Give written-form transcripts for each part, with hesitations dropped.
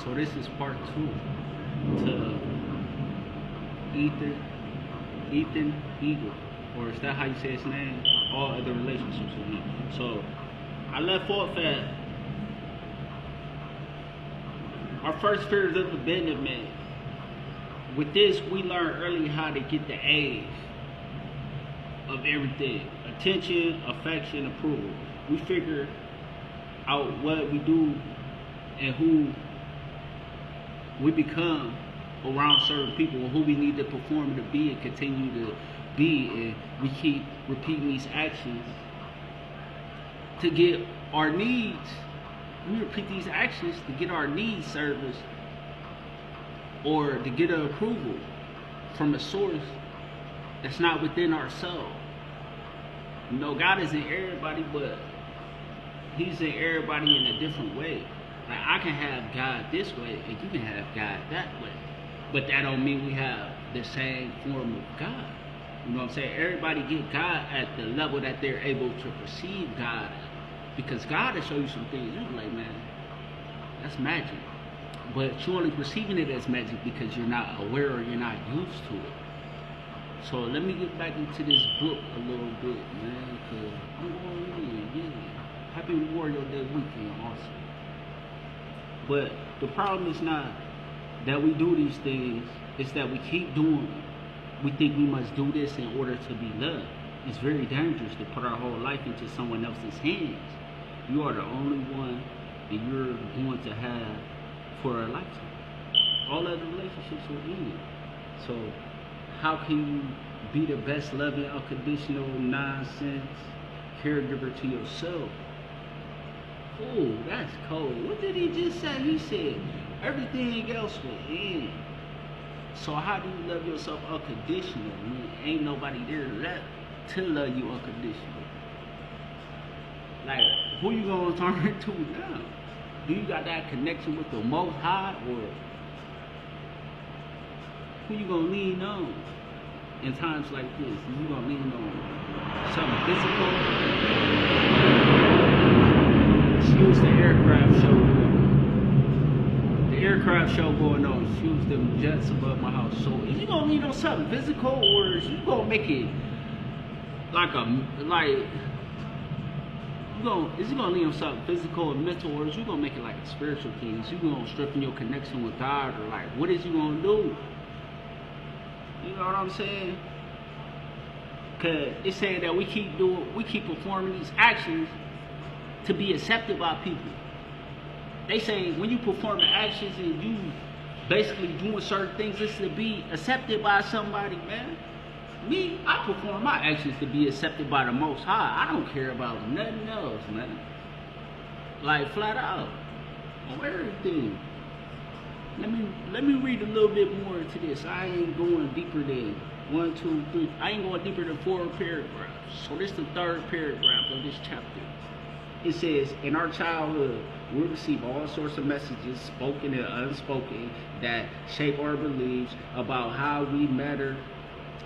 So this is part two to Ethan Eagle, or is that how you say his name? All other relationships with him. So I left off at our first fears of abandonment. With this, we learned early how to get the A's of everything: attention, affection, approval. We figured out what we do and who we become around certain people, and who we need to perform to be and continue to be, and we keep repeating these actions to get our needs. We repeat these actions to get our needs serviced, or to get an approval from a source that's not within ourselves. You know, God is in everybody, but He's in everybody in a different way. Like, I can have God this way, and you can have God that way. But that don't mean we have the same form of God. You know what I'm saying? Everybody get God at the level that they're able to perceive God at. Because God will show you some things, you're like, man, that's magic. But you're only perceiving it as magic because you're not aware or you're not used to it. So let me get back into this book a little bit, man, because I'm going in, yeah. Happy Memorial Day weekend also. But the problem is not that we do these things, it's that we keep doing them. We think we must do this in order to be loved. It's very dangerous to put our whole life into someone else's hands. You are the only one that you're going to have for a lifetime. All other relationships will end. So how can you be the best loving, unconditional, nonsense caregiver to yourself? Oh, that's cold. What did he just say? He said everything else will end. So how do you love yourself unconditionally when ain't nobody there left to love you unconditionally? Like, who you gonna turn to now? Do you got that connection with the Most High, or who you gonna lean on in times like this? You gonna lean on something physical? Excuse the aircraft show. The aircraft show going on. Excuse them jets above my house. So is you gonna lean on something physical, or is you gonna make it is you gonna lean on something physical and mental, or is you gonna make it like a spiritual thing? Is you gonna strengthen your connection with God, or like what is you gonna do? You know what I'm saying? Cause it's saying that we keep performing these actions to be accepted by people. They say when you perform the actions and you basically doing certain things, it's to be accepted by somebody, man. Me, I perform my actions to be accepted by the Most High. I don't care about nothing else, man. Like, flat out, on everything. Let me read a little bit more into this. I ain't going deeper than 1, 2, 3. I ain't going deeper than 4 paragraphs. So this is the 3rd paragraph of this chapter. It says, in our childhood, we receive all sorts of messages, spoken and unspoken, that shape our beliefs about how we matter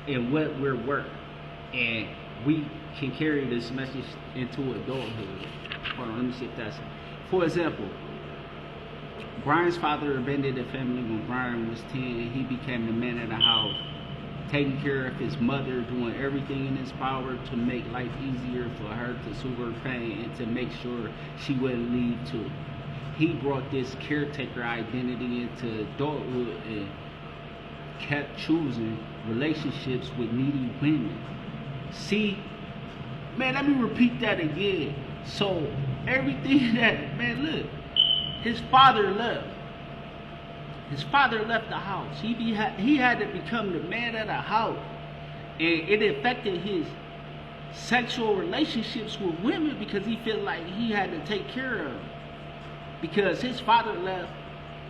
and what we're worth. And we can carry this message into adulthood. Hold on, let me see if that's it. For example, Brian's father abandoned the family when Brian was 10. He became the man of the house, taking care of his mother, doing everything in his power to make life easier for her, to soothe her pain, and to make sure she wouldn't leave too. He brought this caretaker identity into adulthood and kept choosing relationships with needy women. See, man, let me repeat that again. So everything that, man, look, his father left. His father left the house. He had to become the man of the house. And it affected his sexual relationships with women because he felt like he had to take care of them. Because his father left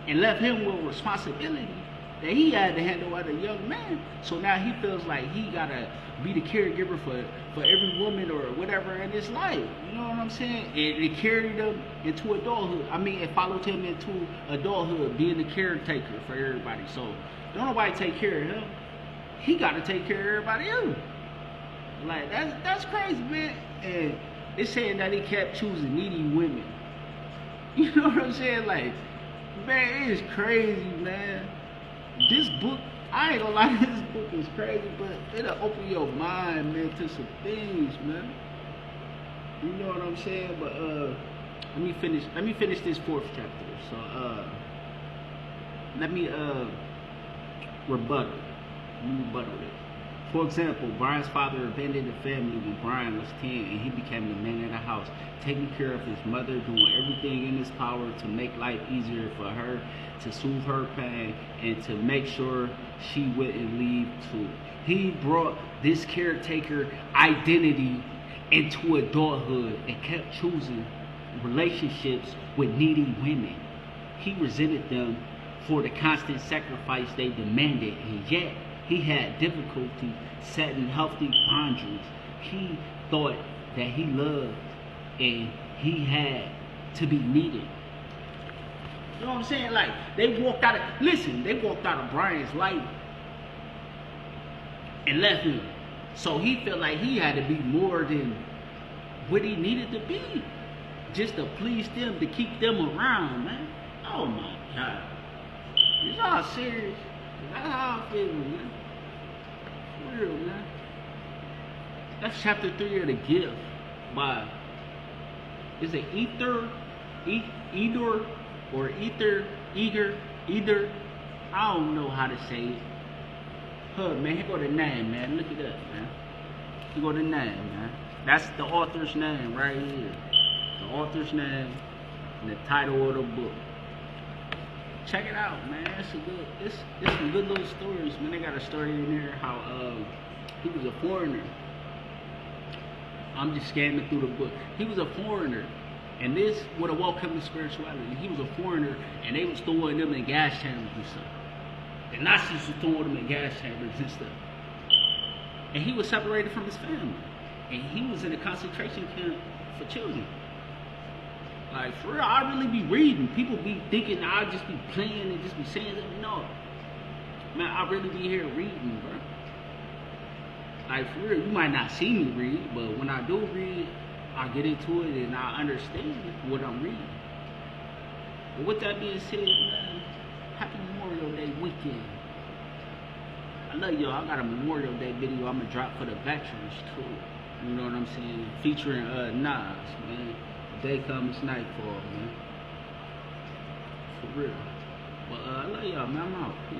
and left him with responsibility that he had to handle as a young man. So now he feels like he gotta be the caregiver for every woman or whatever in his life. You know what I'm saying? And it carried him into adulthood. I mean, it followed him into adulthood, being the caretaker for everybody. So don't nobody take care of him. He gotta take care of everybody else. Like, that's crazy, man. And it's saying that he kept choosing needy women. You know what I'm saying? Like, Man, it's crazy, man. This book, I ain't gonna lie, this book is crazy, but it'll open your mind, man, to some things, man. You know what I'm saying? But let me finish this fourth chapter. So let me rebuttal. Let me rebuttal it. For example, Brian's father abandoned the family when Brian was 10 and he became the man of the house, taking care of his mother, doing everything in his power to make life easier for her, to soothe her pain, and to make sure she wouldn't leave too. He brought this caretaker identity into adulthood and kept choosing relationships with needy women. He resented them for the constant sacrifice they demanded, and yet he had difficulty setting healthy boundaries. He thought that he loved and he had to be needed. You know what I'm saying? Like, they walked out of Brian's life and left him. So he felt like he had to be more than what he needed to be, just to please them, to keep them around, man. Oh my God. It's all serious. That's how I feel, man. For real, man. That's chapter 3 of The Gift by, is it Ether, or Ether? I don't know how to say it. Huh, man, here go the name, man. Look it up, man. Here go the name, man. That's the author's name right here. The author's name and the title of the book. Check it out, man. It's some good little stories, man. They got a story in there how he was a foreigner. I'm just scanning through the book. He was a foreigner, and this would have welcomed spirituality. He was a foreigner, and they was throwing them in gas chambers and stuff. The Nazis was throwing them in gas chambers and stuff. And he was separated from his family, and he was in a concentration camp for children. Like, for real, I really be reading. People be thinking I just be playing and just be saying something. No. Man, I really be here reading, bro. Like, for real, you might not see me read, but when I do read, I get into it and I understand what I'm reading. But with that being said, man, happy Memorial Day weekend. I love y'all. I got a Memorial Day video I'm going to drop for the veterans, too. You know what I'm saying? Featuring Nas, man. Day comes nightfall, man. For real. But I love y'all, man. I'm out. Peace.